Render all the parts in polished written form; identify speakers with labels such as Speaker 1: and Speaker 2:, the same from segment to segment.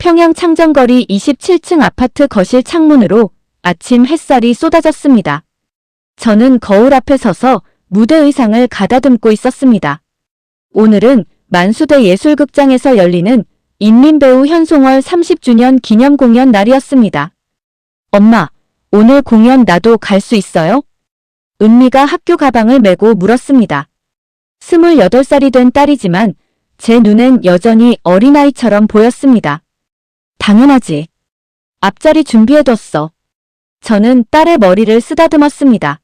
Speaker 1: 평양 창정거리 27층 아파트 거실 창문으로 아침 햇살이 쏟아졌습니다. 저는 거울 앞에 서서 무대 의상을 가다듬고 있었습니다. 오늘은 만수대 예술극장에서 열리는 인민배우 현송월 30주년 기념 공연 날이었습니다. 엄마, 오늘 공연 나도 갈 수 있어요? 은미가 학교 가방을 메고 물었습니다. 28살이 된 딸이지만 제 눈엔 여전히 어린아이처럼 보였습니다. 당연하지. 앞자리 준비해뒀어. 저는 딸의 머리를 쓰다듬었습니다.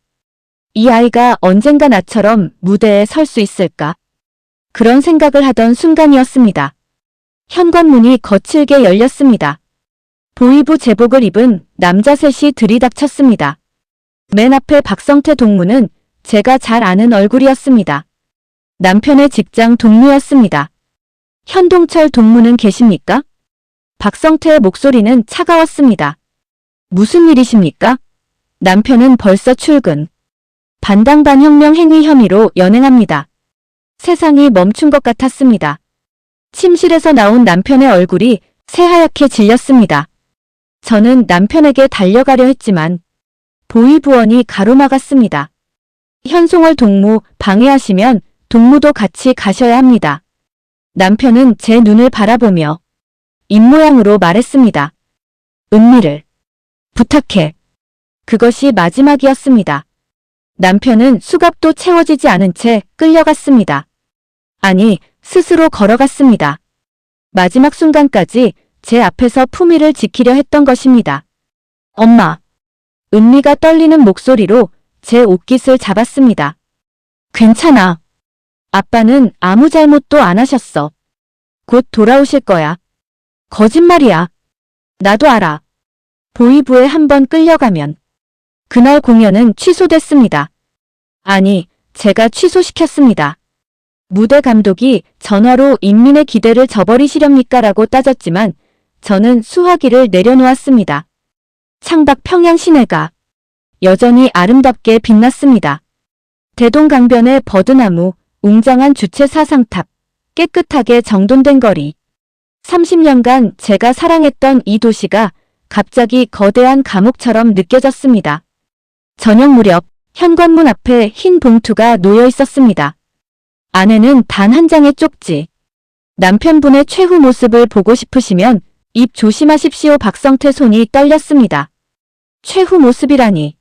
Speaker 1: 이 아이가 언젠가 나처럼 무대에 설 수 있을까? 그런 생각을 하던 순간이었습니다. 현관문이 거칠게 열렸습니다. 보이부 제복을 입은 남자 셋이 들이닥쳤습니다. 맨 앞에 박성태 동무는 제가 잘 아는 얼굴이었습니다. 남편의 직장 동료였습니다. 현동철 동무는 계십니까? 박성태의 목소리는 차가웠습니다. 무슨 일이십니까? 남편은 벌써 출근. 반당반혁명 행위 혐의로 연행합니다. 세상이 멈춘 것 같았습니다. 침실에서 나온 남편의 얼굴이 새하얗게 질렸습니다. 저는 남편에게 달려가려 했지만 보이부원이 가로막았습니다. 현송월 동무 방해하시면 동무도 같이 가셔야 합니다. 남편은 제 눈을 바라보며 입모양으로 말했습니다. 은미를 부탁해. 그것이 마지막이었습니다. 남편은 수갑도 채워지지 않은 채 끌려갔습니다. 아니, 스스로 걸어갔습니다. 마지막 순간까지 제 앞에서 품위를 지키려 했던 것입니다. 엄마. 은미가 떨리는 목소리로 제 옷깃을 잡았습니다. 괜찮아. 아빠는 아무 잘못도 안 하셨어. 곧 돌아오실 거야. 거짓말이야. 나도 알아. 보이부에 한번 끌려가면. 그날 공연은 취소됐습니다. 아니, 제가 취소시켰습니다. 무대 감독이 전화로 인민의 기대를 저버리시렵니까? 라고 따졌지만 저는 수화기를 내려놓았습니다. 창밖 평양 시내가 여전히 아름답게 빛났습니다. 대동강변의 버드나무, 웅장한 주체 사상탑, 깨끗하게 정돈된 거리. 30년간 제가 사랑했던 이 도시가 갑자기 거대한 감옥처럼 느껴졌습니다. 저녁 무렵 현관문 앞에 흰 봉투가 놓여 있었습니다. 안에는 단 한 장의 쪽지. 남편분의 최후 모습을 보고 싶으시면 입 조심하십시오. 박성태 손이 떨렸습니다. 최후 모습이라니.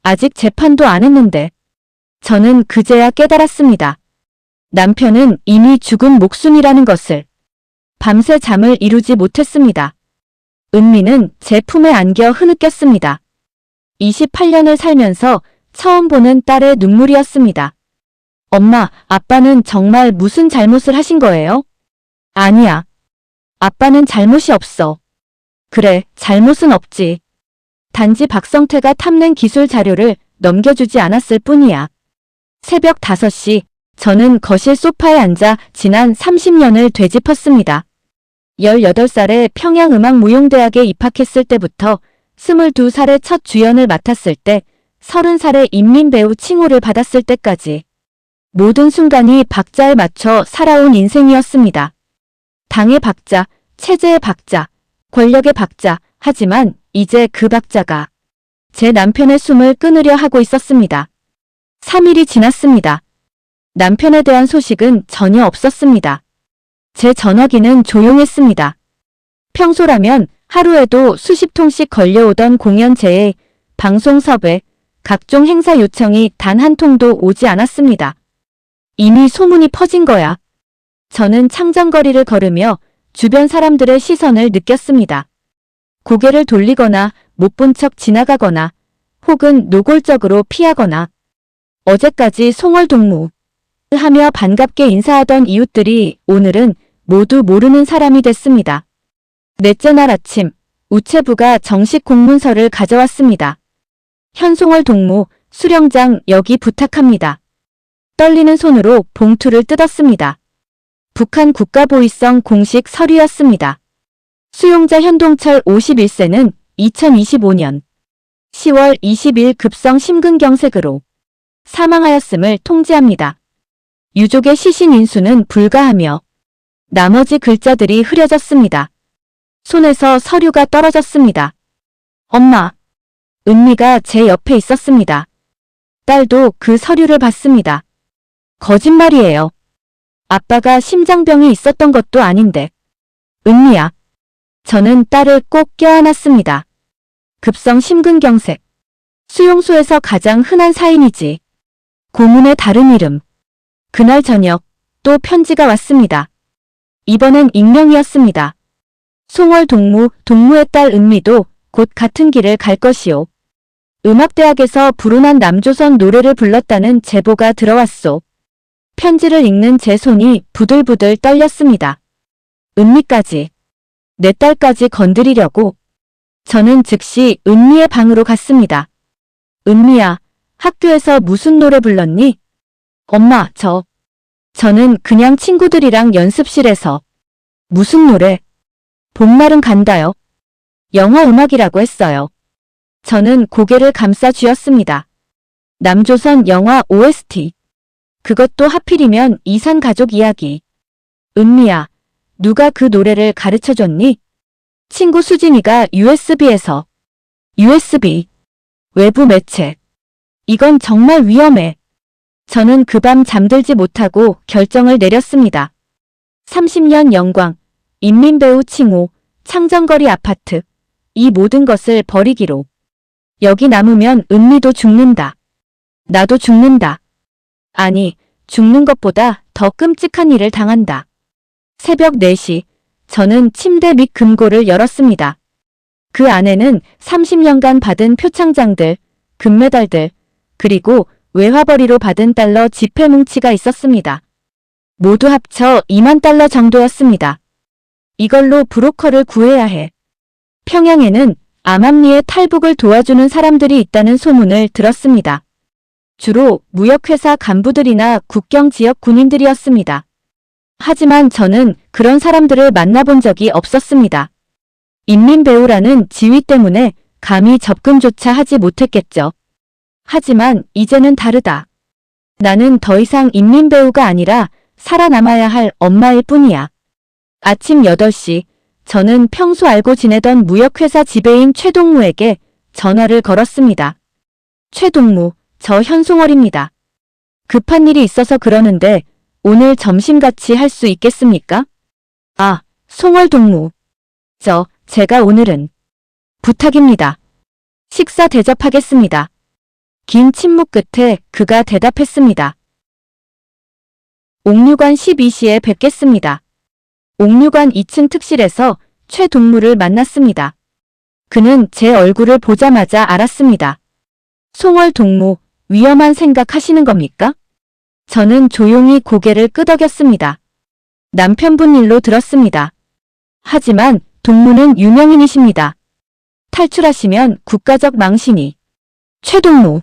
Speaker 1: 아직 재판도 안 했는데. 저는 그제야 깨달았습니다. 남편은 이미 죽은 목숨이라는 것을. 밤새 잠을 이루지 못했습니다. 은미는 제 품에 안겨 흐느꼈습니다. 28년을 살면서 처음 보는 딸의 눈물이었습니다. 엄마, 아빠는 정말 무슨 잘못을 하신 거예요? 아니야. 아빠는 잘못이 없어. 그래, 잘못은 없지. 단지 박성태가 탐낸 기술 자료를 넘겨주지 않았을 뿐이야. 새벽 5시, 저는 거실 소파에 앉아 지난 30년을 되짚었습니다. 18살에 평양음악무용대학에 입학했을 때부터 22살에 첫 주연을 맡았을 때, 30살에 인민배우 칭호를 받았을 때까지 모든 순간이 박자에 맞춰 살아온 인생이었습니다. 당의 박자, 체제의 박자, 권력의 박자, 하지만 이제 그 박자가 제 남편의 숨을 끊으려 하고 있었습니다. 3일이 지났습니다. 남편에 대한 소식은 전혀 없었습니다. 제 전화기는 조용했습니다. 평소라면 하루에도 수십 통씩 걸려오던 공연 제의, 방송 섭외, 각종 행사 요청이 단 한 통도 오지 않았습니다. 이미 소문이 퍼진 거야. 저는 창정거리를 걸으며 주변 사람들의 시선을 느꼈습니다. 고개를 돌리거나 못 본 척 지나가거나 혹은 노골적으로 피하거나 어제까지 송월 동무 하며 반갑게 인사하던 이웃들이 오늘은 모두 모르는 사람이 됐습니다. 넷째 날 아침 우체부가 정식 공문서를 가져왔습니다. 현송월 동무, 수령장 여기 부탁합니다. 떨리는 손으로 봉투를 뜯었습니다. 북한 국가보위성 공식 서류였습니다. 수용자 현동철 51세는 2025년 10월 20일 급성 심근경색으로 사망하였음을 통지합니다. 유족의 시신 인수는 불가하며 나머지 글자들이 흐려졌습니다. 손에서 서류가 떨어졌습니다. 엄마. 은미가 제 옆에 있었습니다. 딸도 그 서류를 봤습니다. 거짓말이에요. 아빠가 심장병이 있었던 것도 아닌데. 은미야. 저는 딸을 꼭 껴안았습니다. 급성 심근경색. 수용소에서 가장 흔한 사인이지. 고문의 다른 이름. 그날 저녁 또 편지가 왔습니다. 이번엔 익명이었습니다. 송월 동무의 딸 은미도 곧 같은 길을 갈 것이오. 음악대학에서 불운한 남조선 노래를 불렀다는 제보가 들어왔소. 편지를 읽는 제 손이 부들부들 떨렸습니다. 은미까지. 내 딸까지 건드리려고. 저는 즉시 은미의 방으로 갔습니다. 은미야, 학교에서 무슨 노래 불렀니? 엄마, 저는 그냥 친구들이랑 연습실에서. 무슨 노래? 봄날은 간다요. 영화 음악이라고 했어요. 저는 고개를 감싸 쥐었습니다. 남조선 영화 OST. 그것도 하필이면 이산 가족 이야기. 은미야, 누가 그 노래를 가르쳐줬니? 친구 수진이가 USB에서. USB. 외부 매체. 이건 정말 위험해. 저는 그 밤 잠들지 못하고 결정을 내렸습니다. 30년 영광, 인민배우 칭호, 창정거리 아파트. 이 모든 것을 버리기로. 여기 남으면 은미도 죽는다. 나도 죽는다. 아니, 죽는 것보다 더 끔찍한 일을 당한다. 새벽 4시, 저는 침대 밑 금고를 열었습니다. 그 안에는 30년간 받은 표창장들, 금메달들, 그리고 외화벌이로 받은 달러 지폐 뭉치가 있었습니다. 모두 합쳐 2만 달러 정도였습니다. 이걸로 브로커를 구해야 해. 평양에는 암암리의 탈북을 도와주는 사람들이 있다는 소문을 들었습니다. 주로 무역회사 간부들이나 국경 지역 군인들이었습니다. 하지만 저는 그런 사람들을 만나본 적이 없었습니다. 인민배우라는 지위 때문에 감히 접근조차 하지 못했겠죠. 하지만 이제는 다르다. 나는 더 이상 인민배우가 아니라 살아남아야 할 엄마일 뿐이야. 아침 8시, 저는 평소 알고 지내던 무역회사 지배인 최동무에게 전화를 걸었습니다. 최동무, 저 현송월입니다. 급한 일이 있어서 그러는데 오늘 점심 같이 할 수 있겠습니까? 아, 송월 동무. 제가 오늘은 부탁입니다. 식사 대접하겠습니다. 긴 침묵 끝에 그가 대답했습니다. 옥류관 12시에 뵙겠습니다. 옥류관 2층 특실에서 최동무를 만났습니다. 그는 제 얼굴을 보자마자 알았습니다. 송월 동무, 위험한 생각 하시는 겁니까? 저는 조용히 고개를 끄덕였습니다. 남편분 일로 들었습니다. 하지만 동무는 유명인이십니다. 탈출하시면 국가적 망신이. 최동무.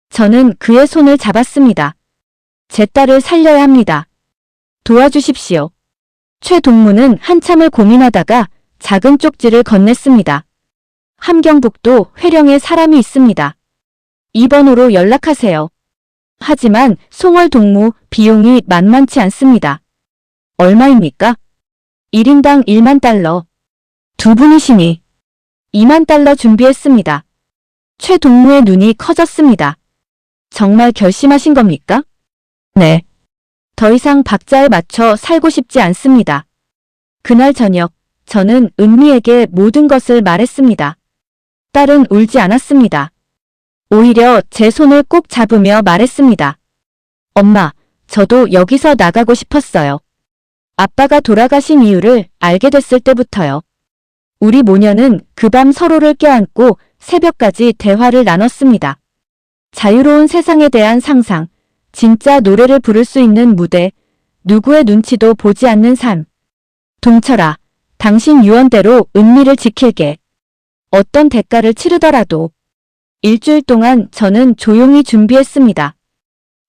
Speaker 1: 저는 그의 손을 잡았습니다. 제 딸을 살려야 합니다. 도와주십시오. 최동무는 한참을 고민하다가 작은 쪽지를 건넸습니다. 함경북도 회령에 사람이 있습니다. 이 번호로 연락하세요. 하지만 송월 동무 비용이 만만치 않습니다. 얼마입니까? 1인당 1만 달러. 두 분이시니 2만 달러 준비했습니다. 최동무의 눈이 커졌습니다. 정말 결심하신 겁니까? 네. 더 이상 박자에 맞춰 살고 싶지 않습니다. 그날 저녁, 저는 은미에게 모든 것을 말했습니다. 딸은 울지 않았습니다. 오히려 제 손을 꼭 잡으며 말했습니다. 엄마, 저도 여기서 나가고 싶었어요. 아빠가 돌아가신 이유를 알게 됐을 때부터요. 우리 모녀는 그 밤 서로를 껴안고 새벽까지 대화를 나눴습니다. 자유로운 세상에 대한 상상, 진짜 노래를 부를 수 있는 무대, 누구의 눈치도 보지 않는 삶. 동철아, 당신 유언대로 은미를 지킬게. 어떤 대가를 치르더라도. 일주일 동안 저는 조용히 준비했습니다.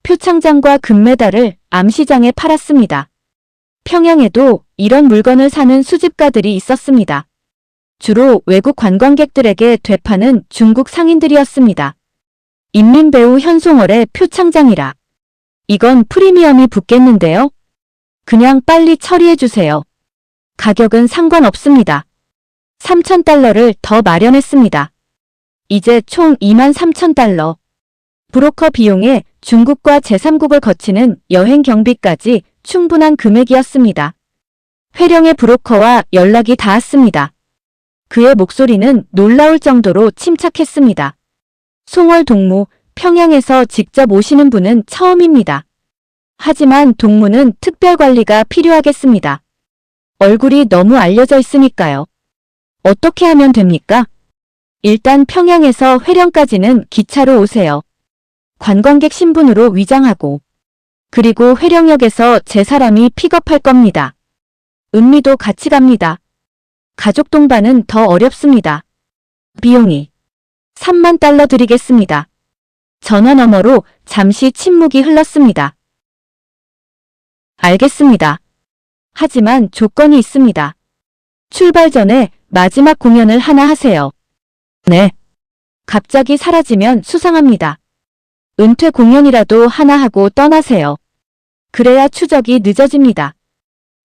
Speaker 1: 표창장과 금메달을 암시장에 팔았습니다. 평양에도 이런 물건을 사는 수집가들이 있었습니다. 주로 외국 관광객들에게 되파는 중국 상인들이었습니다. 인민배우 현송월의 표창장이라. 이건 프리미엄이 붙겠는데요? 그냥 빨리 처리해주세요. 가격은 상관없습니다. $3,000를 더 마련했습니다. 이제 총 $23,000. 브로커 비용에 중국과 제3국을 거치는 여행 경비까지 충분한 금액이었습니다. 회령의 브로커와 연락이 닿았습니다. 그의 목소리는 놀라울 정도로 침착했습니다. 송월 동무, 평양에서 직접 오시는 분은 처음입니다. 하지만 동무는 특별 관리가 필요하겠습니다. 얼굴이 너무 알려져 있으니까요. 어떻게 하면 됩니까? 일단 평양에서 회령까지는 기차로 오세요. 관광객 신분으로 위장하고. 그리고 회령역에서 제 사람이 픽업할 겁니다. 은미도 같이 갑니다. 가족 동반은 더 어렵습니다. 비용이 $30,000 드리겠습니다. 전화 너머로 잠시 침묵이 흘렀습니다. 알겠습니다. 하지만 조건이 있습니다. 출발 전에 마지막 공연을 하나 하세요. 네. 갑자기 사라지면 수상합니다. 은퇴 공연이라도 하나 하고 떠나세요. 그래야 추적이 늦어집니다.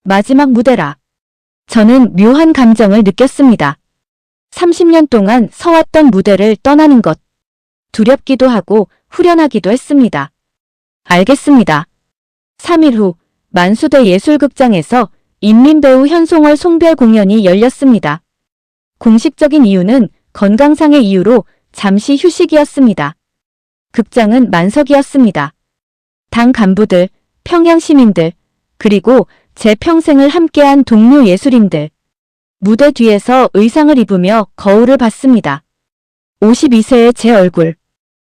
Speaker 1: 마지막 무대라. 저는 묘한 감정을 느꼈습니다. 30년 동안 서왔던 무대를 떠나는 것. 두렵기도 하고 후련하기도 했습니다. 알겠습니다. 3일 후 만수대 예술극장에서 인민배우 현송월 송별 공연이 열렸습니다. 공식적인 이유는 건강상의 이유로 잠시 휴식이었습니다. 극장은 만석이었습니다. 당 간부들, 평양 시민들, 그리고 제 평생을 함께한 동료 예술인들. 무대 뒤에서 의상을 입으며 거울을 봤습니다. 52세의 제 얼굴.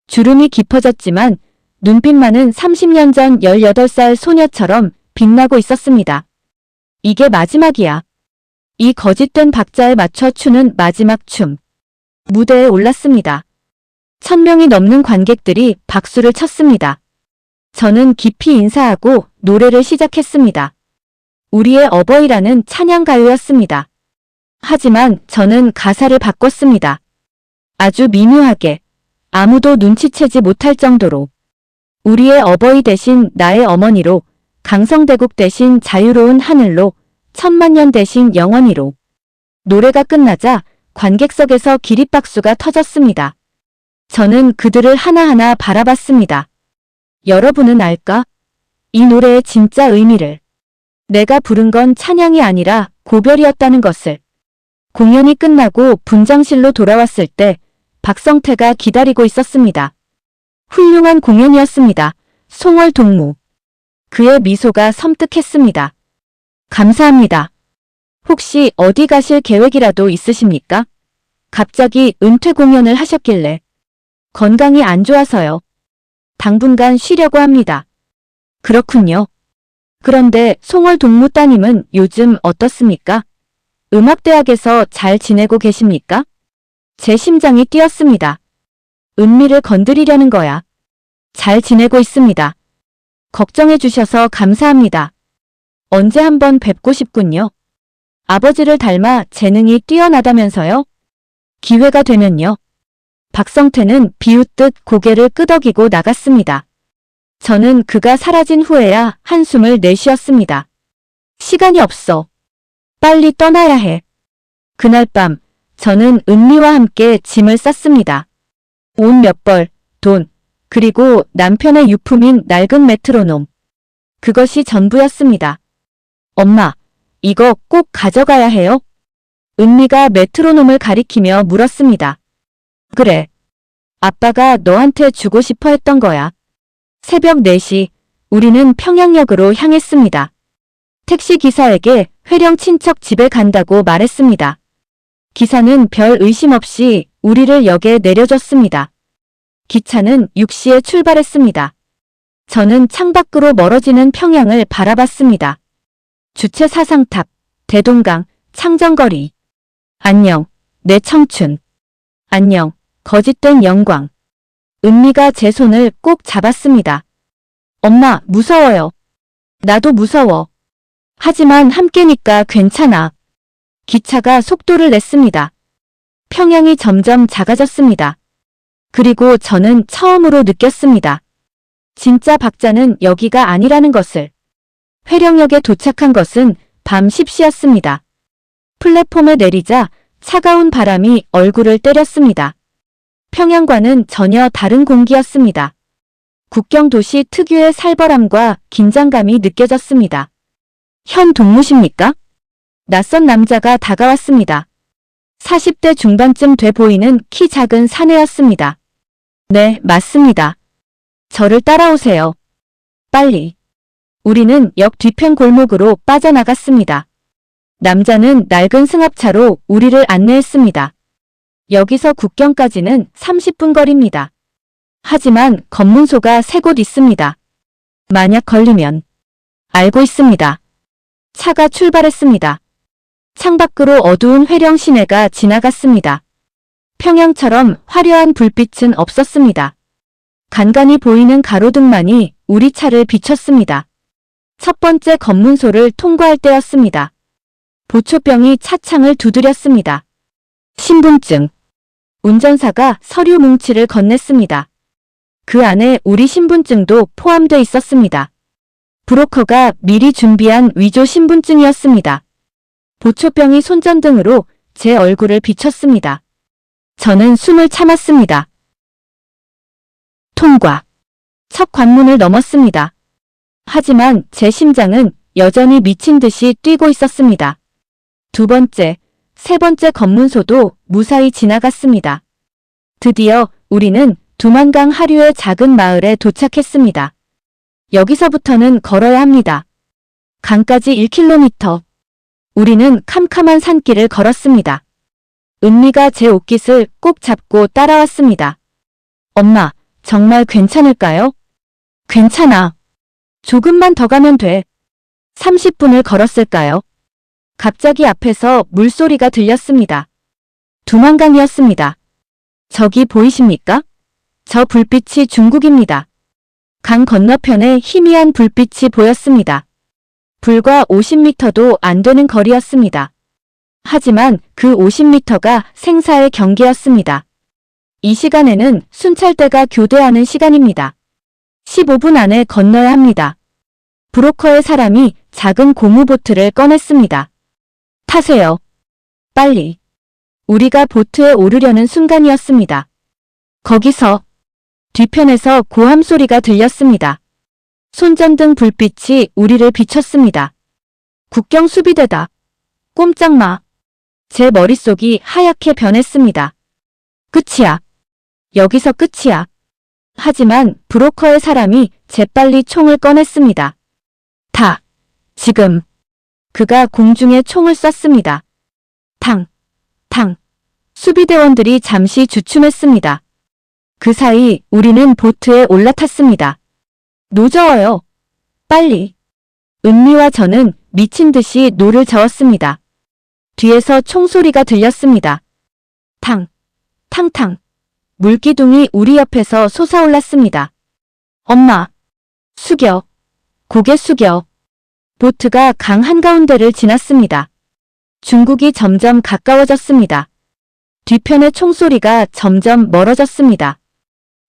Speaker 1: 주름이 깊어졌지만 눈빛만은 30년 전 18살 소녀처럼 빛나고 있었습니다. 이게 마지막이야. 이 거짓된 박자에 맞춰 추는 마지막 춤. 무대에 올랐습니다. 1,000명이 넘는 관객들이 박수를 쳤습니다. 저는 깊이 인사하고 노래를 시작했습니다. 우리의 어버이라는 찬양가요였습니다. 하지만 저는 가사를 바꿨습니다. 아주 미묘하게, 아무도 눈치채지 못할 정도로. 우리의 어버이 대신 나의 어머니로, 강성대국 대신 자유로운 하늘로, 10,000,000년 대신 영원히로. 노래가 끝나자 관객석에서 기립박수가 터졌습니다. 저는 그들을 하나하나 바라봤습니다. 여러분은 알까? 이 노래의 진짜 의미를. 내가 부른 건 찬양이 아니라 고별이었다는 것을. 공연이 끝나고 분장실로 돌아왔을 때 박성태가 기다리고 있었습니다. 훌륭한 공연이었습니다. 송월 동무. 그의 미소가 섬뜩했습니다. 감사합니다. 혹시 어디 가실 계획이라도 있으십니까? 갑자기 은퇴 공연을 하셨길래. 건강이 안 좋아서요. 당분간 쉬려고 합니다. 그렇군요. 그런데 송월 동무 따님은 요즘 어떻습니까? 음악대학에서 잘 지내고 계십니까? 제 심장이 뛰었습니다. 은미를 건드리려는 거야. 잘 지내고 있습니다. 걱정해 주셔서 감사합니다. 언제 한번 뵙고 싶군요. 아버지를 닮아 재능이 뛰어나다면서요? 기회가 되면요. 박성태는 비웃듯 고개를 끄덕이고 나갔습니다. 저는 그가 사라진 후에야 한숨을 내쉬었습니다. 시간이 없어. 빨리 떠나야 해. 그날 밤 저는 은미와 함께 짐을 쌌습니다. 옷 몇 벌, 돈, 그리고 남편의 유품인 낡은 메트로놈. 그것이 전부였습니다. 엄마, 이거 꼭 가져가야 해요? 은미가 메트로놈을 가리키며 물었습니다. 그래. 아빠가 너한테 주고 싶어 했던 거야. 새벽 4시, 우리는 평양역으로 향했습니다. 택시 기사에게 회령 친척 집에 간다고 말했습니다. 기사는 별 의심 없이 우리를 역에 내려줬습니다. 기차는 6시에 출발했습니다. 저는 창밖으로 멀어지는 평양을 바라봤습니다. 주체 사상탑, 대동강, 창정거리. 안녕, 내 청춘. 안녕, 거짓된 영광. 은미가 제 손을 꼭 잡았습니다. 엄마, 무서워요. 나도 무서워. 하지만 함께니까 괜찮아. 기차가 속도를 냈습니다. 평양이 점점 작아졌습니다. 그리고 저는 처음으로 느꼈습니다. 진짜 박자는 여기가 아니라는 것을. 회령역에 도착한 것은 밤 10시였습니다. 플랫폼에 내리자 차가운 바람이 얼굴을 때렸습니다. 평양과는 전혀 다른 공기였습니다. 국경 도시 특유의 살벌함과 긴장감이 느껴졌습니다. 현 동무십니까? 낯선 남자가 다가왔습니다. 40대 중반쯤 돼 보이는 키 작은 사내였습니다. 네, 맞습니다. 저를 따라오세요. 빨리. 우리는 역 뒤편 골목으로 빠져나갔습니다. 남자는 낡은 승합차로 우리를 안내했습니다. 여기서 국경까지는 30분 거리입니다. 하지만 검문소가 3곳 있습니다. 만약 걸리면. 알고 있습니다. 차가 출발했습니다. 창밖으로 어두운 회령 시내가 지나갔습니다. 평양처럼 화려한 불빛은 없었습니다. 간간히 보이는 가로등만이 우리 차를 비췄습니다. 첫 번째 검문소를 통과할 때였습니다. 보초병이 차창을 두드렸습니다. 신분증. 운전사가 서류 뭉치를 건넸습니다. 그 안에 우리 신분증도 포함되어 있었습니다. 브로커가 미리 준비한 위조 신분증이었습니다. 보초병이 손전등으로 제 얼굴을 비췄습니다. 저는 숨을 참았습니다. 통과. 첫 관문을 넘었습니다. 하지만 제 심장은 여전히 미친 듯이 뛰고 있었습니다. 두 번째, 세 번째 검문소도 무사히 지나갔습니다. 드디어 우리는 두만강 하류의 작은 마을에 도착했습니다. 여기서부터는 걸어야 합니다. 강까지 1km. 우리는 캄캄한 산길을 걸었습니다. 은미가 제 옷깃을 꼭 잡고 따라왔습니다. 엄마, 정말 괜찮을까요? 괜찮아. 조금만 더 가면 돼. 30분을 걸었을까요? 갑자기 앞에서 물소리가 들렸습니다. 두만강이었습니다. 저기 보이십니까? 저 불빛이 중국입니다. 강 건너편에 희미한 불빛이 보였습니다. 불과 50m도 안 되는 거리였습니다. 하지만 그 50m가 생사의 경계였습니다. 이 시간에는 순찰대가 교대하는 시간입니다. 15분 안에 건너야 합니다. 브로커의 사람이 작은 고무보트를 꺼냈습니다. 타세요. 빨리. 우리가 보트에 오르려는 순간이었습니다. 거기서 뒤편에서 고함 소리가 들렸습니다. 손전등 불빛이 우리를 비췄습니다. 국경 수비대다. 꼼짝 마. 제 머릿속이 하얗게 변했습니다. 끝이야. 여기서 끝이야. 하지만 브로커의 사람이 재빨리 총을 꺼냈습니다. 다. 지금. 그가 공중에 총을 쐈습니다. 탕. 탕. 수비대원들이 잠시 주춤했습니다. 그 사이 우리는 보트에 올라탔습니다. 노저어요. 빨리. 은미와 저는 미친 듯이 노를 저었습니다. 뒤에서 총소리가 들렸습니다. 탕. 탕탕. 물기둥이 우리 옆에서 솟아올랐습니다. 엄마. 숙여. 고개 숙여. 보트가 강 한가운데를 지났습니다. 중국이 점점 가까워졌습니다. 뒤편의 총소리가 점점 멀어졌습니다.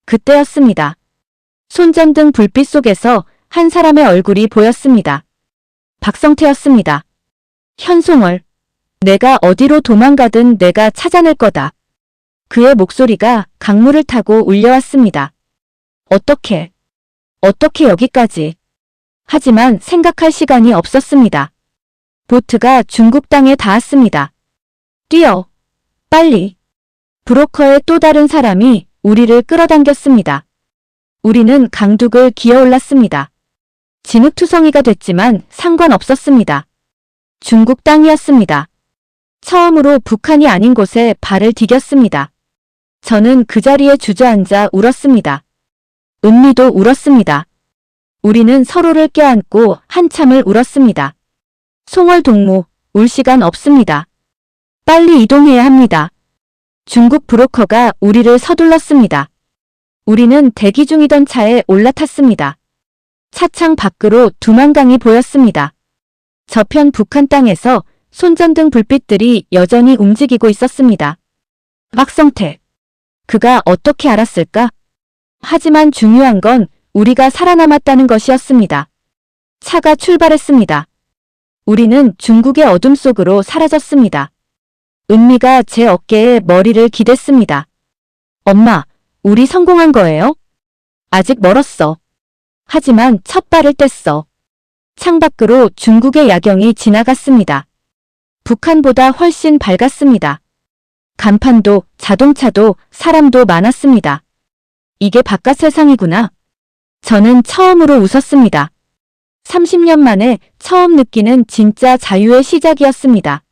Speaker 1: 그때였습니다. 손전등 불빛 속에서 한 사람의 얼굴이 보였습니다. 박성태였습니다. 현송월. 내가 어디로 도망가든 내가 찾아낼 거다. 그의 목소리가 강물을 타고 울려왔습니다. 어떻게 여기까지. 하지만 생각할 시간이 없었습니다. 보트가 중국 땅에 닿았습니다. 뛰어. 빨리. 브로커의 또 다른 사람이 우리를 끌어당겼습니다. 우리는 강둑을 기어올랐습니다. 진흙투성이가 됐지만 상관없었습니다. 중국 땅이었습니다. 처음으로 북한이 아닌 곳에 발을 디뎠습니다. 저는 그 자리에 주저앉아 울었습니다. 은미도 울었습니다. 우리는 서로를 껴안고 한참을 울었습니다. 송월 동무, 울 시간 없습니다. 빨리 이동해야 합니다. 중국 브로커가 우리를 서둘렀습니다. 우리는 대기 중이던 차에 올라탔습니다. 차창 밖으로 두만강이 보였습니다. 저편 북한 땅에서 손전등 불빛들이 여전히 움직이고 있었습니다. 박성태. 그가 어떻게 알았을까? 하지만 중요한 건 우리가 살아남았다는 것이었습니다. 차가 출발했습니다. 우리는 중국의 어둠 속으로 사라졌습니다. 은미가 제 어깨에 머리를 기댔습니다. 엄마, 우리 성공한 거예요? 아직 멀었어. 하지만 첫 발을 뗐어. 창밖으로 중국의 야경이 지나갔습니다. 북한보다 훨씬 밝았습니다. 간판도, 자동차도, 사람도 많았습니다. 이게 바깥 세상이구나. 저는 처음으로 웃었습니다. 30년 만에 처음 느끼는 진짜 자유의 시작이었습니다.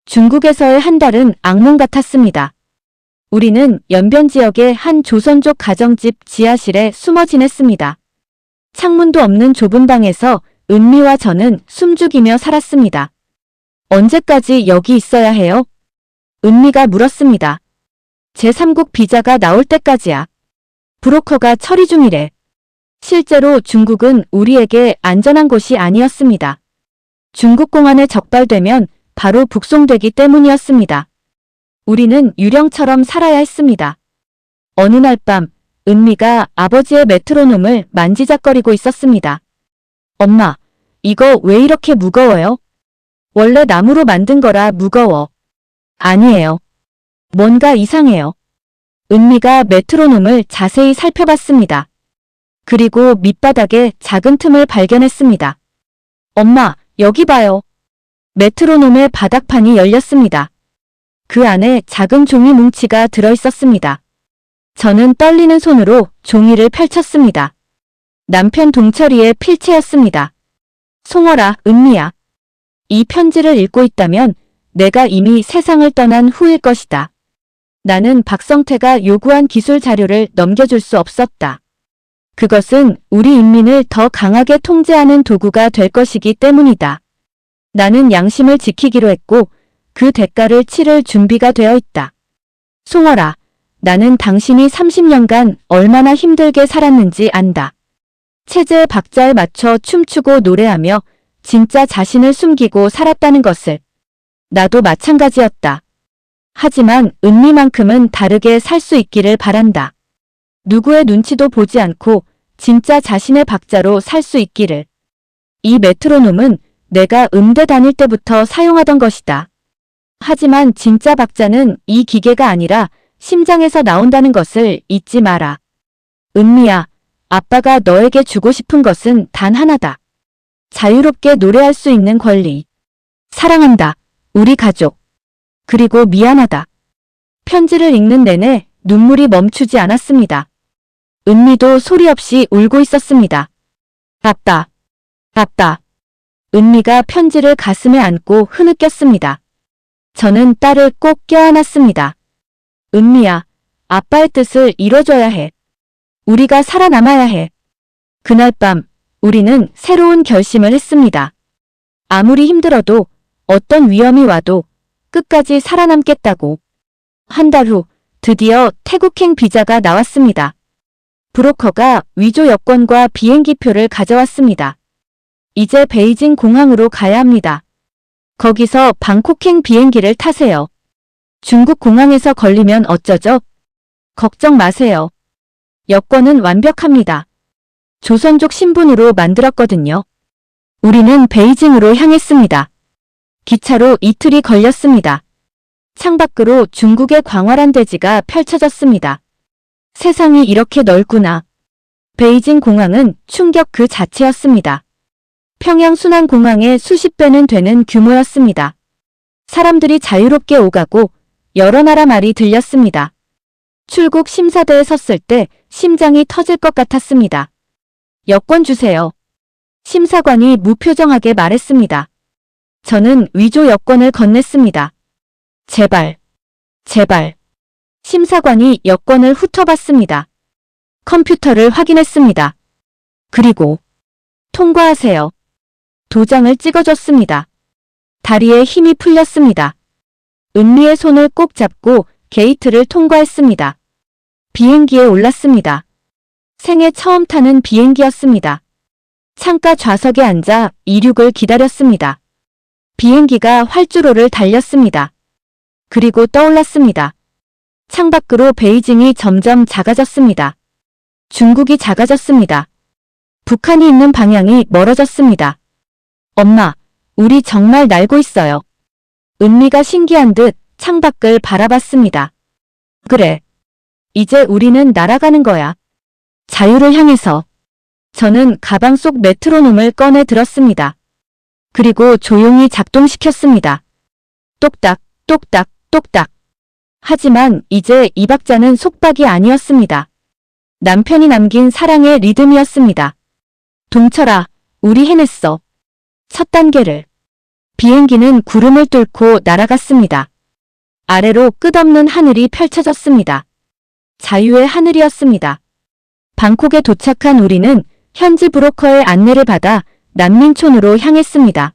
Speaker 1: 중국에서의 한 달은 악몽 같았습니다. 우리는 연변 지역의 한 조선족 가정집 지하실에 숨어 지냈습니다. 창문도 없는 좁은 방에서 은미와 저는 숨죽이며 살았습니다. 언제까지 여기 있어야 해요? 은미가 물었습니다. 제3국 비자가 나올 때까지야. 브로커가 처리 중이래. 실제로 중국은 우리에게 안전한 곳이 아니었습니다. 중국 공안에 적발되면 바로 북송되기 때문이었습니다. 우리는 유령처럼 살아야 했습니다. 어느 날 밤, 은미가 아버지의 메트로놈을 만지작거리고 있었습니다. 엄마, 이거 왜 이렇게 무거워요? 원래 나무로 만든 거라 무거워. 아니에요. 뭔가 이상해요. 은미가 메트로놈을 자세히 살펴봤습니다. 그리고 밑바닥에 작은 틈을 발견했습니다. 엄마, 여기 봐요. 메트로놈의 바닥판이 열렸습니다. 그 안에 작은 종이 뭉치가 들어있었습니다. 저는 떨리는 손으로 종이를 펼쳤습니다. 남편 동철이의 필체였습니다. 송어라, 은미야. 이 편지를 읽고 있다면 내가 이미 세상을 떠난 후일 것이다. 나는 박성태가 요구한 기술 자료를 넘겨줄 수 없었다. 그것은 우리 인민을 더 강하게 통제하는 도구가 될 것이기 때문이다. 나는 양심을 지키기로 했고 그 대가를 치를 준비가 되어 있다. 송어라, 나는 당신이 30년간 얼마나 힘들게 살았는지 안다. 체제의 박자에 맞춰 춤추고 노래하며 진짜 자신을 숨기고 살았다는 것을. 나도 마찬가지였다. 하지만 은미만큼은 다르게 살 수 있기를 바란다. 누구의 눈치도 보지 않고 진짜 자신의 박자로 살 수 있기를. 이 메트로놈은 내가 음대 다닐 때부터 사용하던 것이다. 하지만 진짜 박자는 이 기계가 아니라 심장에서 나온다는 것을 잊지 마라. 은미야, 아빠가 너에게 주고 싶은 것은 단 하나다. 자유롭게 노래할 수 있는 권리. 사랑한다, 우리 가족. 그리고 미안하다. 편지를 읽는 내내 눈물이 멈추지 않았습니다. 은미도 소리 없이 울고 있었습니다. 아빠, 아빠. 은미가 편지를 가슴에 안고 흐느꼈습니다. 저는 딸을 꼭 껴안았습니다. 은미야, 아빠의 뜻을 이뤄줘야 해. 우리가 살아남아야 해. 그날 밤 우리는 새로운 결심을 했습니다. 아무리 힘들어도 어떤 위험이 와도 끝까지 살아남겠다고. 한 달 후 드디어 태국행 비자가 나왔습니다. 브로커가 위조 여권과 비행기표를 가져왔습니다. 이제 베이징 공항으로 가야 합니다. 거기서 방콕행 비행기를 타세요. 중국 공항에서 걸리면 어쩌죠? 걱정 마세요. 여권은 완벽합니다. 조선족 신분으로 만들었거든요. 우리는 베이징으로 향했습니다. 기차로 이틀이 걸렸습니다. 창밖으로 중국의 광활한 대지가 펼쳐졌습니다. 세상이 이렇게 넓구나. 베이징 공항은 충격 그 자체였습니다. 평양 순환공항의 수십 배는 되는 규모였습니다. 사람들이 자유롭게 오가고 여러 나라 말이 들렸습니다. 출국 심사대에 섰을 때 심장이 터질 것 같았습니다. 여권 주세요. 심사관이 무표정하게 말했습니다. 저는 위조 여권을 건넸습니다. 제발, 제발. 심사관이 여권을 훑어봤습니다. 컴퓨터를 확인했습니다. 그리고 통과하세요. 도장을 찍어줬습니다. 다리에 힘이 풀렸습니다. 은미의 손을 꼭 잡고 게이트를 통과했습니다. 비행기에 올랐습니다. 생애 처음 타는 비행기였습니다. 창가 좌석에 앉아 이륙을 기다렸습니다. 비행기가 활주로를 달렸습니다. 그리고 떠올랐습니다. 창밖으로 베이징이 점점 작아졌습니다. 중국이 작아졌습니다. 북한이 있는 방향이 멀어졌습니다. 엄마, 우리 정말 날고 있어요. 은미가 신기한 듯 창밖을 바라봤습니다. 그래. 이제 우리는 날아가는 거야. 자유를 향해서. 저는 가방 속 메트로놈을 꺼내 들었습니다. 그리고 조용히 작동시켰습니다. 똑딱, 똑딱, 똑딱. 하지만 이제 이 박자는 속박이 아니었습니다. 남편이 남긴 사랑의 리듬이었습니다. 동철아, 우리 해냈어. 첫 단계를. 비행기는 구름을 뚫고 날아갔습니다. 아래로 끝없는 하늘이 펼쳐졌습니다. 자유의 하늘이었습니다. 방콕에 도착한 우리는 현지 브로커의 안내를 받아 난민촌으로 향했습니다.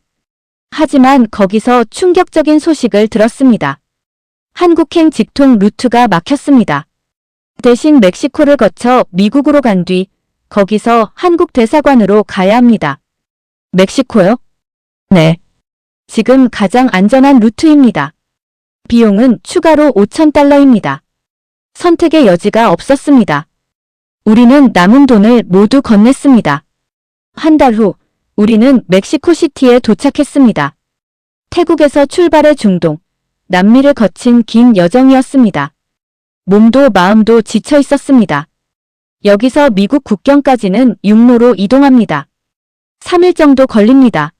Speaker 1: 하지만 거기서 충격적인 소식을 들었습니다. 한국행 직통 루트가 막혔습니다. 대신 멕시코를 거쳐 미국으로 간 뒤 거기서 한국 대사관으로 가야 합니다. 멕시코요? 네. 지금 가장 안전한 루트입니다. 비용은 추가로 5,000달러입니다. 선택의 여지가 없었습니다. 우리는 남은 돈을 모두 건넸습니다. 한 달 후 우리는 멕시코시티에 도착했습니다. 태국에서 출발해 중동, 남미를 거친 긴 여정이었습니다. 몸도 마음도 지쳐 있었습니다. 여기서 미국 국경까지는 육로로 이동합니다. 3일 정도 걸립니다.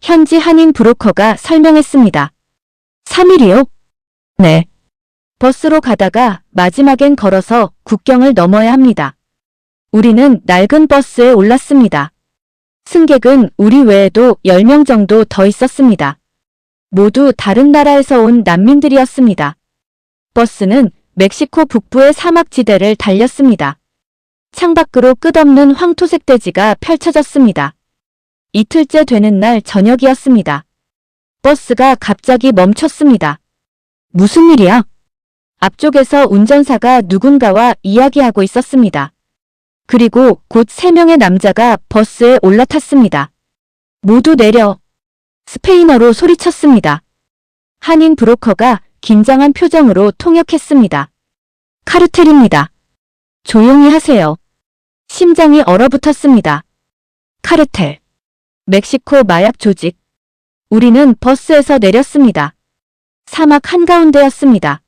Speaker 1: 현지 한인 브로커가 설명했습니다. 3일이요? 네. 버스로 가다가 마지막엔 걸어서 국경을 넘어야 합니다. 우리는 낡은 버스에 올랐습니다. 승객은 우리 외에도 10명 정도 더 있었습니다. 모두 다른 나라에서 온 난민들이었습니다. 버스는 멕시코 북부의 사막지대를 달렸습니다. 창밖으로 끝없는 황토색 대지가 펼쳐졌습니다. 이틀째 되는 날 저녁이었습니다. 버스가 갑자기 멈췄습니다. 무슨 일이야? 앞쪽에서 운전사가 누군가와 이야기하고 있었습니다. 그리고 곧 3명의 남자가 버스에 올라탔습니다. 모두 내려. 스페인어로 소리쳤습니다. 한인 브로커가 긴장한 표정으로 통역했습니다. 카르텔입니다. 조용히 하세요. 심장이 얼어붙었습니다. 카르텔. 멕시코 마약 조직. 우리는 버스에서 내렸습니다. 사막 한가운데였습니다.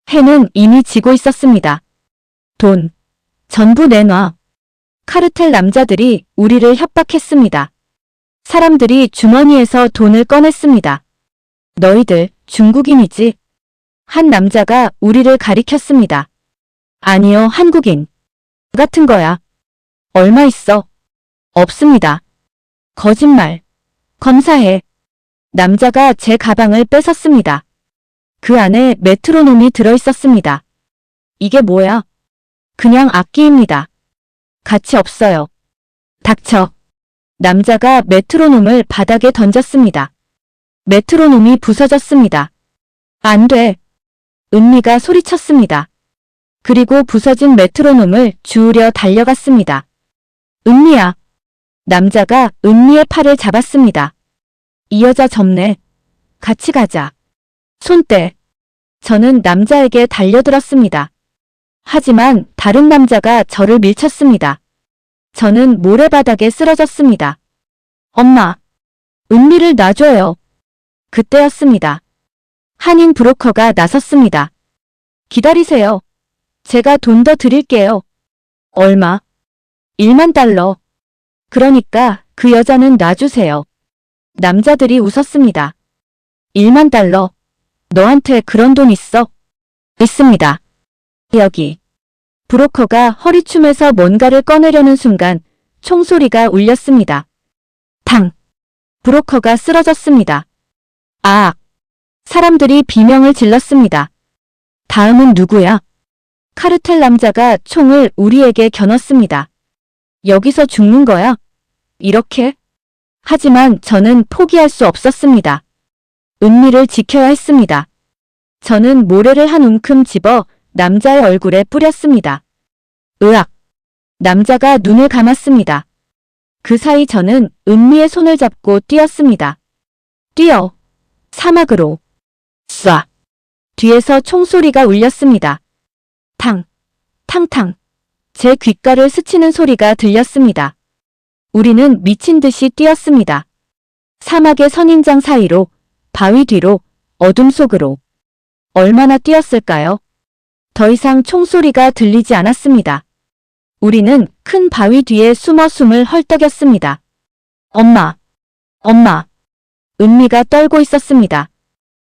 Speaker 1: 해는 이미 지고 있었습니다. 돈. 전부 내놔. 카르텔 남자들이 우리를 협박했습니다. 사람들이 주머니에서 돈을 꺼냈습니다. 너희들 중국인이지? 한 남자가 우리를 가리켰습니다. 아니요, 한국인. 같은 거야. 얼마 있어? 없습니다. 거짓말. 검사해. 남자가 제 가방을 뺏었습니다. 그 안에 메트로놈이 들어있었습니다. 이게 뭐야? 그냥 악기입니다. 가치 없어요. 닥쳐. 남자가 메트로놈을 바닥에 던졌습니다. 메트로놈이 부서졌습니다. 안 돼. 은미가 소리쳤습니다. 그리고 부서진 메트로놈을 주우려 달려갔습니다. 은미야. 남자가 은미의 팔을 잡았습니다. 이 여자 젊네. 같이 가자. 손 떼. 저는 남자에게 달려들었습니다. 하지만 다른 남자가 저를 밀쳤습니다. 저는 모래바닥에 쓰러졌습니다. 엄마. 은미를 놔줘요. 그때였습니다. 한인 브로커가 나섰습니다. 기다리세요. 제가 돈 더 드릴게요. 얼마? 1만 달러. 그러니까 그 여자는 놔주세요. 남자들이 웃었습니다. 1만 달러. 너한테 그런 돈 있어? 있습니다. 여기. 브로커가 허리춤에서 뭔가를 꺼내려는 순간 총소리가 울렸습니다. 탕. 브로커가 쓰러졌습니다. 아. 사람들이 비명을 질렀습니다. 다음은 누구야? 카르텔 남자가 총을 우리에게 겨눴습니다. 여기서 죽는 거야? 이렇게? 하지만 저는 포기할 수 없었습니다. 은미를 지켜야 했습니다. 저는 모래를 한 움큼 집어 남자의 얼굴에 뿌렸습니다. 으악! 남자가 눈을 감았습니다. 그 사이 저는 은미의 손을 잡고 뛰었습니다. 뛰어! 사막으로! 쏴! 뒤에서 총소리가 울렸습니다. 탕! 탕탕! 제 귓가를 스치는 소리가 들렸습니다. 우리는 미친 듯이 뛰었습니다. 사막의 선인장 사이로, 바위 뒤로, 어둠 속으로. 얼마나 뛰었을까요? 더 이상 총소리가 들리지 않았습니다. 우리는 큰 바위 뒤에 숨어 숨을 헐떡였습니다. 엄마, 엄마. 은미가 떨고 있었습니다.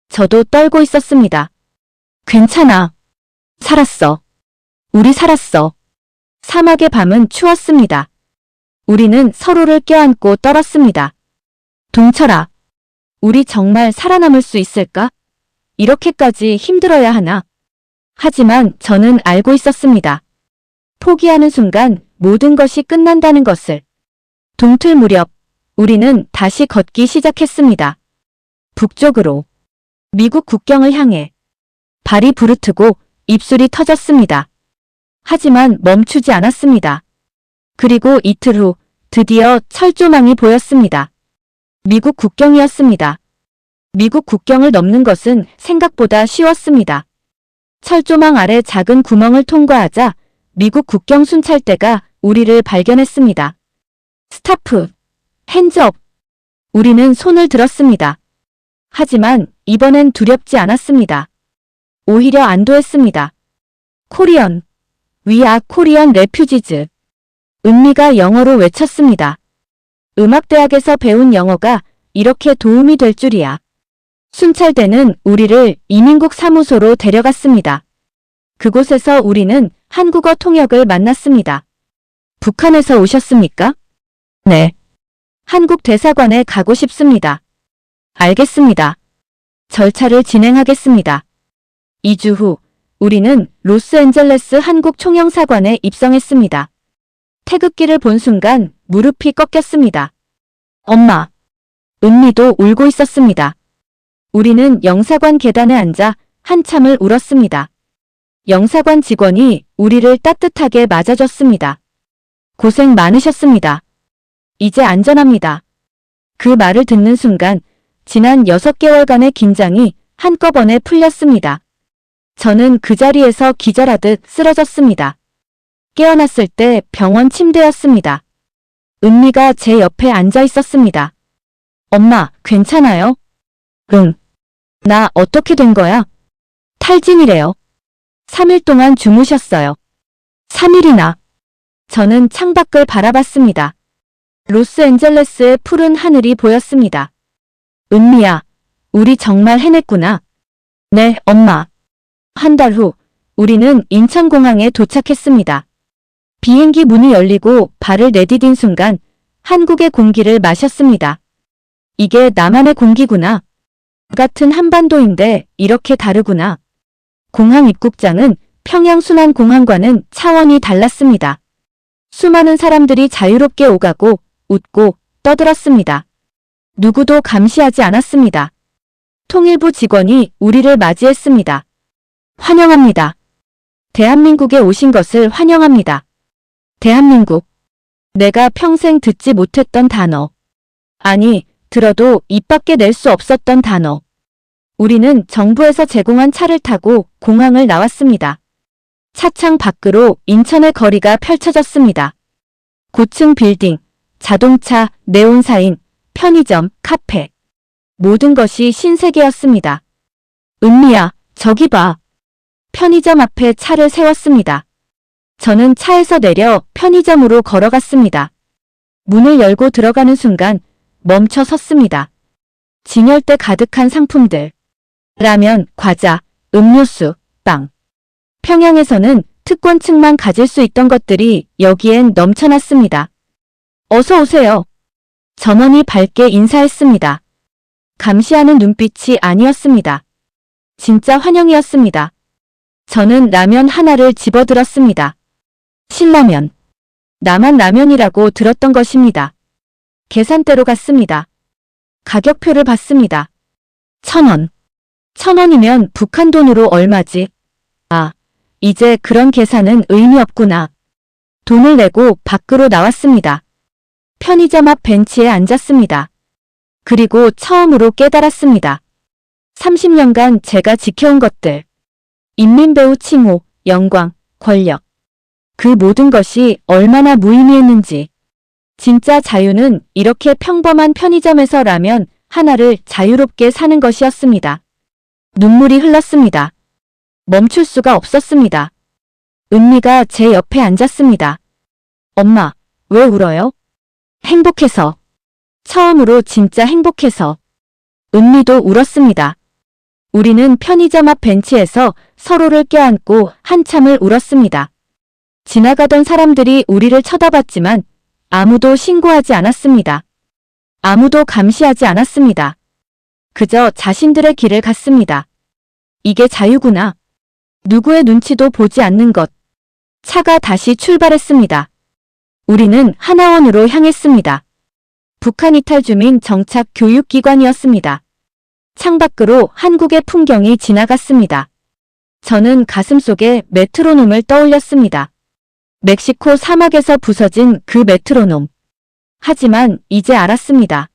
Speaker 1: 저도 떨고 있었습니다. 괜찮아. 살았어. 우리 살았어. 사막의 밤은 추웠습니다. 우리는 서로를 껴안고 떨었습니다. 동철아, 우리 정말 살아남을 수 있을까? 이렇게까지 힘들어야 하나? 하지만 저는 알고 있었습니다. 포기하는 순간 모든 것이 끝난다는 것을. 동틀 무렵 우리는 다시 걷기 시작했습니다. 북쪽으로, 미국 국경을 향해. 발이 부르트고 입술이 터졌습니다. 하지만 멈추지 않았습니다. 그리고 이틀 후 드디어 철조망이 보였습니다. 미국 국경이었습니다. 미국 국경을 넘는 것은 생각보다 쉬웠습니다. 철조망 아래 작은 구멍을 통과하자 미국 국경 순찰대가 우리를 발견했습니다. 스타프, 핸즈업. 우리는 손을 들었습니다. 하지만 이번엔 두렵지 않았습니다. 오히려 안도했습니다. 코리언, 위아 코리언 레퓨지즈. 은미가 영어로 외쳤습니다. 음악대학에서 배운 영어가 이렇게 도움이 될 줄이야. 순찰대는 우리를 이민국 사무소로 데려갔습니다. 그곳에서 우리는 한국어 통역을 만났습니다. 북한에서 오셨습니까? 네. 한국 대사관에 가고 싶습니다. 알겠습니다. 절차를 진행하겠습니다. 2주 후 우리는 로스앤젤레스 한국 총영사관에 입성했습니다. 태극기를 본 순간 무릎이 꺾였습니다. 엄마, 은미도 울고 있었습니다. 우리는 영사관 계단에 앉아 한참을 울었습니다. 영사관 직원이 우리를 따뜻하게 맞아줬습니다. 고생 많으셨습니다. 이제 안전합니다. 그 말을 듣는 순간 지난 6개월간의 긴장이 한꺼번에 풀렸습니다. 저는 그 자리에서 기절하듯 쓰러졌습니다. 깨어났을 때 병원 침대였습니다. 은미가 제 옆에 앉아 있었습니다. 엄마, 괜찮아요? 응. 나 어떻게 된 거야? 탈진이래요. 3일 동안 주무셨어요. 3일이나. 저는 창밖을 바라봤습니다. 로스앤젤레스의 푸른 하늘이 보였습니다. 은미야, 우리 정말 해냈구나. 네, 엄마. 한 달 후, 우리는 인천공항에 도착했습니다. 비행기 문이 열리고 발을 내디딘 순간 한국의 공기를 마셨습니다. 이게 나만의 공기구나. 같은 한반도인데 이렇게 다르구나. 공항 입국장은 평양순환공항과는 차원이 달랐습니다. 수많은 사람들이 자유롭게 오가고 웃고 떠들었습니다. 누구도 감시하지 않았습니다. 통일부 직원이 우리를 맞이했습니다. 환영합니다. 대한민국에 오신 것을 환영합니다. 대한민국. 내가 평생 듣지 못했던 단어. 아니, 들어도 입 밖에 낼 수 없었던 단어. 우리는 정부에서 제공한 차를 타고 공항을 나왔습니다. 차창 밖으로 인천의 거리가 펼쳐졌습니다. 고층 빌딩, 자동차, 네온사인, 편의점, 카페. 모든 것이 신세계였습니다. 은미야, 저기 봐. 편의점 앞에 차를 세웠습니다. 저는 차에서 내려 편의점으로 걸어갔습니다. 문을 열고 들어가는 순간 멈춰 섰습니다. 진열대 가득한 상품들. 라면, 과자, 음료수, 빵. 평양에서는 특권층만 가질 수 있던 것들이 여기엔 넘쳐났습니다. 어서 오세요. 전원이 밝게 인사했습니다. 감시하는 눈빛이 아니었습니다. 진짜 환영이었습니다. 저는 라면 하나를 집어들었습니다. 신라면. 나만 라면이라고 들었던 것입니다. 계산대로 갔습니다. 가격표를 봤습니다. 1,000원. 1,000원이면 북한 돈으로 얼마지? 아, 이제 그런 계산은 의미 없구나. 돈을 내고 밖으로 나왔습니다. 편의점 앞 벤치에 앉았습니다. 그리고 처음으로 깨달았습니다. 30년간 제가 지켜온 것들. 인민배우 칭호, 영광, 권력. 그 모든 것이 얼마나 무의미했는지. 진짜 자유는 이렇게 평범한 편의점에서 라면 하나를 자유롭게 사는 것이었습니다. 눈물이 흘렀습니다. 멈출 수가 없었습니다. 은미가 제 옆에 앉았습니다. 엄마, 왜 울어요? 행복해서. 처음으로 진짜 행복해서. 은미도 울었습니다. 우리는 편의점 앞 벤치에서 서로를 껴안고 한참을 울었습니다. 지나가던 사람들이 우리를 쳐다봤지만 아무도 신고하지 않았습니다. 아무도 감시하지 않았습니다. 그저 자신들의 길을 갔습니다. 이게 자유구나. 누구의 눈치도 보지 않는 것. 차가 다시 출발했습니다. 우리는 하나원으로 향했습니다. 북한 이탈 주민 정착 교육기관이었습니다. 창밖으로 한국의 풍경이 지나갔습니다. 저는 가슴속에 메트로놈을 떠올렸습니다. 멕시코 사막에서 부서진 그 메트로놈. 하지만 이제 알았습니다.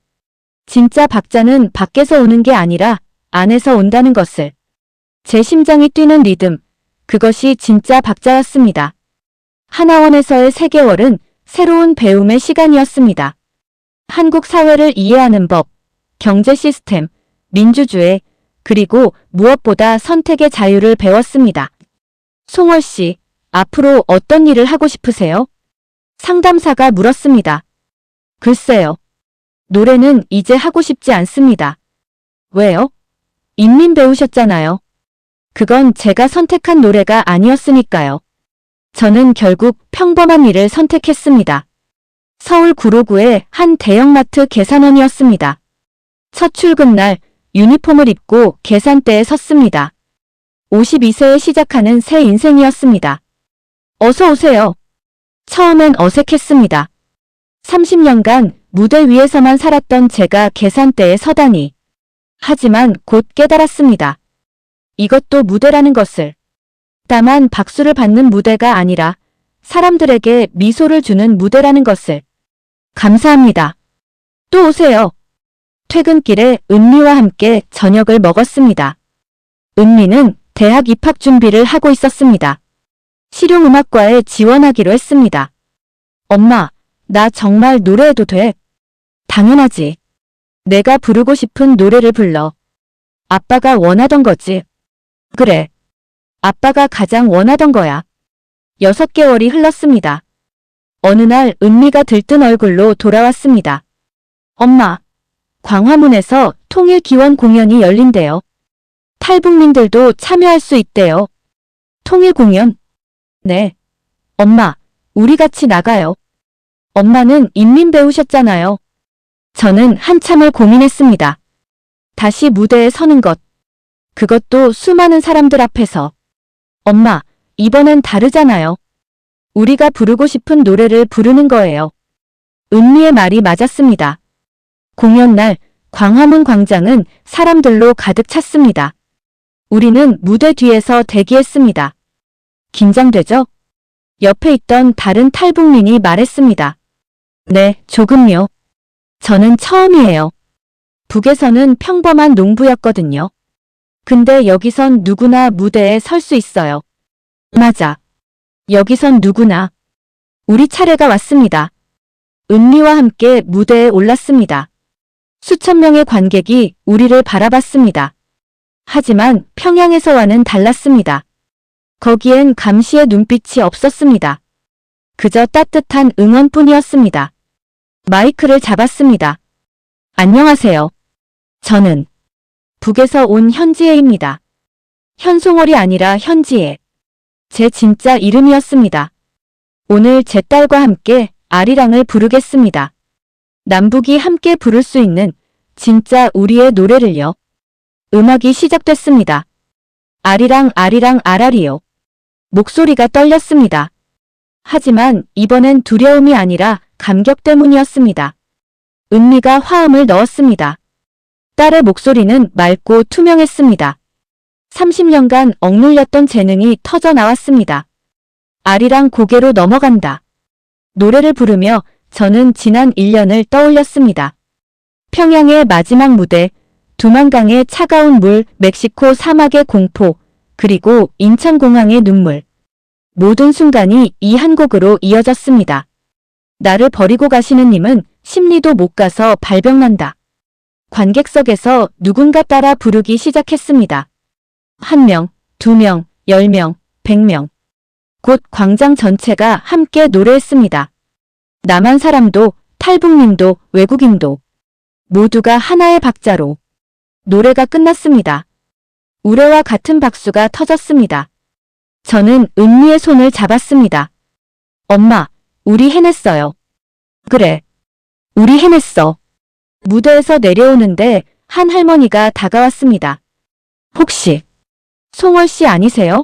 Speaker 1: 진짜 박자는 밖에서 오는 게 아니라 안에서 온다는 것을. 제 심장이 뛰는 리듬, 그것이 진짜 박자였습니다. 하나원에서의 3개월은 새로운 배움의 시간이었습니다. 한국 사회를 이해하는 법, 경제 시스템, 민주주의, 그리고 무엇보다 선택의 자유를 배웠습니다. 송월 씨, 앞으로 어떤 일을 하고 싶으세요? 상담사가 물었습니다. 글쎄요. 노래는 이제 하고 싶지 않습니다. 왜요? 인민 배우셨잖아요. 그건 제가 선택한 노래가 아니었으니까요. 저는 결국 평범한 일을 선택했습니다. 서울 구로구의 한 대형마트 계산원이었습니다. 첫 출근 날 유니폼을 입고 계산대에 섰습니다. 52세에 시작하는 새 인생이었습니다. 어서 오세요. 처음엔 어색했습니다. 30년간 무대 위에서만 살았던 제가 계산대에 서다니. 하지만 곧 깨달았습니다. 이것도 무대라는 것을. 다만 박수를 받는 무대가 아니라 사람들에게 미소를 주는 무대라는 것을. 감사합니다. 또 오세요. 퇴근길에 은미와 함께 저녁을 먹었습니다. 은미는 대학 입학 준비를 하고 있었습니다. 실용음악과에 지원하기로 했습니다. 엄마, 나 정말 노래해도 돼? 당연하지. 내가 부르고 싶은 노래를 불러. 아빠가 원하던 거지. 그래. 아빠가 가장 원하던 거야. 6개월이 흘렀습니다. 어느 날 은미가 들뜬 얼굴로 돌아왔습니다. 엄마, 광화문에서 통일기원 공연이 열린대요. 탈북민들도 참여할 수 있대요. 통일 공연? 네. 엄마, 우리 같이 나가요. 엄마는 인민 배우셨잖아요. 저는 한참을 고민했습니다. 다시 무대에 서는 것. 그것도 수많은 사람들 앞에서. 엄마, 이번엔 다르잖아요. 우리가 부르고 싶은 노래를 부르는 거예요. 은미의 말이 맞았습니다. 공연 날 광화문 광장은 사람들로 가득 찼습니다. 우리는 무대 뒤에서 대기했습니다. 긴장되죠? 옆에 있던 다른 탈북민이 말했습니다. 네, 조금요. 저는 처음이에요. 북에서는 평범한 농부였거든요. 근데 여기선 누구나 무대에 설 수 있어요. 맞아. 여기선 누구나. 우리 차례가 왔습니다. 은미와 함께 무대에 올랐습니다. 수천 명의 관객이 우리를 바라봤습니다. 하지만 평양에서와는 달랐습니다. 거기엔 감시의 눈빛이 없었습니다. 그저 따뜻한 응원뿐이었습니다. 마이크를 잡았습니다. 안녕하세요. 저는 북에서 온 현지애입니다. 현송월이 아니라 현지애. 제 진짜 이름이었습니다. 오늘 제 딸과 함께 아리랑을 부르겠습니다. 남북이 함께 부를 수 있는 진짜 우리의 노래를요. 음악이 시작됐습니다. 아리랑 아리랑 아라리요. 목소리가 떨렸습니다. 하지만 이번엔 두려움이 아니라 감격 때문이었습니다. 은미가 화음을 넣었습니다. 딸의 목소리는 맑고 투명했습니다. 30년간 억눌렸던 재능이 터져 나왔습니다. 아리랑 고개로 넘어간다. 노래를 부르며 저는 지난 1년을 떠올렸습니다. 평양의 마지막 무대, 두만강의 차가운 물, 멕시코 사막의 공포, 그리고 인천공항의 눈물. 모든 순간이 이 한 곡으로 이어졌습니다. 나를 버리고 가시는 님은 심리도 못 가서 발병난다. 관객석에서 누군가 따라 부르기 시작했습니다. 1명, 2명, 10명, 100명. 곧 광장 전체가 함께 노래했습니다. 남한 사람도, 탈북민도, 외국인도 모두가 하나의 박자로 노래가 끝났습니다. 우레와 같은 박수가 터졌습니다. 저는 은미의 손을 잡았습니다. 엄마, 우리 해냈어요. 그래, 우리 해냈어. 무대에서 내려오는데 한 할머니가 다가왔습니다. 혹시 송월 씨 아니세요?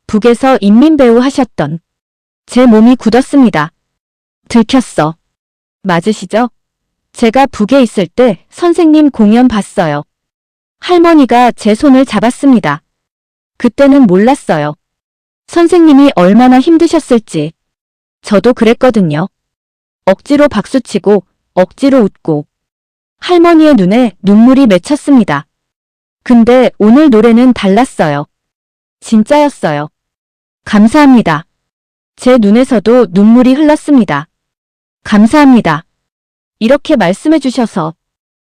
Speaker 1: 북에서 인민배우 하셨던. 제 몸이 굳었습니다. 들켰어. 맞으시죠? 제가 북에 있을 때 선생님 공연 봤어요. 할머니가 제 손을 잡았습니다. 그때는 몰랐어요. 선생님이 얼마나 힘드셨을지. 저도 그랬거든요. 억지로 박수치고 억지로 웃고 할머니의 눈에 눈물이 맺혔습니다. 근데 오늘 노래는 달랐어요. 진짜였어요. 감사합니다. 제 눈에서도 눈물이 흘렀습니다. 감사합니다. 이렇게 말씀해 주셔서.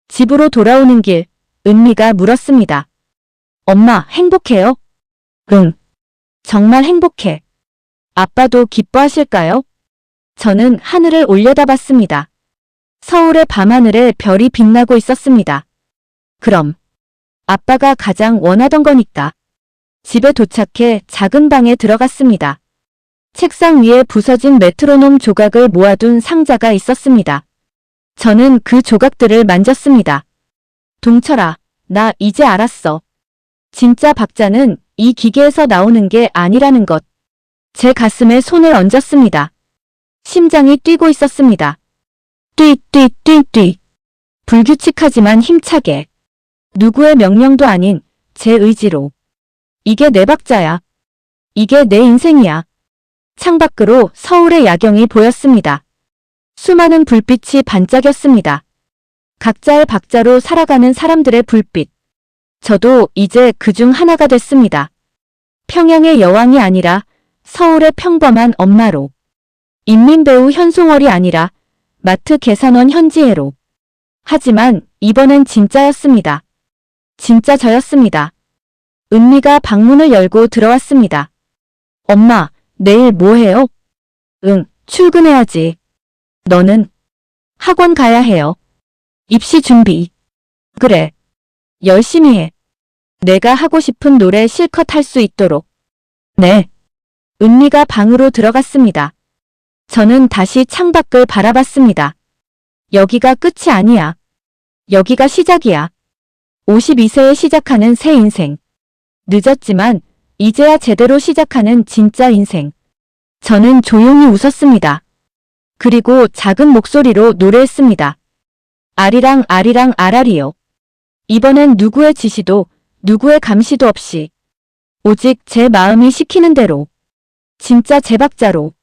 Speaker 1: 집으로 돌아오는 길, 은미가 물었습니다. 엄마, 행복해요? 응. 정말 행복해. 아빠도 기뻐하실까요? 저는 하늘을 올려다봤습니다. 서울의 밤하늘에 별이 빛나고 있었습니다. 그럼 아빠가 가장 원하던 거니까. 집에 도착해 작은 방에 들어갔습니다. 책상 위에 부서진 메트로놈 조각을 모아둔 상자가 있었습니다. 저는 그 조각들을 만졌습니다. 동철아, 나 이제 알았어. 진짜 박자는 이 기계에서 나오는 게 아니라는 것. 제 가슴에 손을 얹었습니다. 심장이 뛰고 있었습니다. 뛰. 불규칙하지만 힘차게. 누구의 명령도 아닌 제 의지로. 이게 내 박자야. 이게 내 인생이야. 창밖으로 서울의 야경이 보였습니다. 수많은 불빛이 반짝였습니다. 각자의 박자로 살아가는 사람들의 불빛. 저도 이제 그중 하나가 됐습니다. 평양의 여왕이 아니라 서울의 평범한 엄마로. 인민배우 현송월이 아니라 마트 계산원 현지혜로. 하지만 이번엔 진짜였습니다. 진짜 저였습니다. 은미가 방문을 열고 들어왔습니다. 엄마, 내일 뭐 해요? 응, 출근해야지. 너는? 학원 가야 해요. 입시 준비. 그래. 열심히 해. 내가 하고 싶은 노래 실컷 할 수 있도록. 네. 은미가 방으로 들어갔습니다. 저는 다시 창밖을 바라봤습니다. 여기가 끝이 아니야. 여기가 시작이야. 52세에 시작하는 새 인생. 늦었지만 이제야 제대로 시작하는 진짜 인생. 저는 조용히 웃었습니다. 그리고 작은 목소리로 노래했습니다. 아리랑 아리랑 아라리요. 이번엔 누구의 지시도 누구의 감시도 없이 오직 제 마음이 시키는 대로 진짜 제 박자로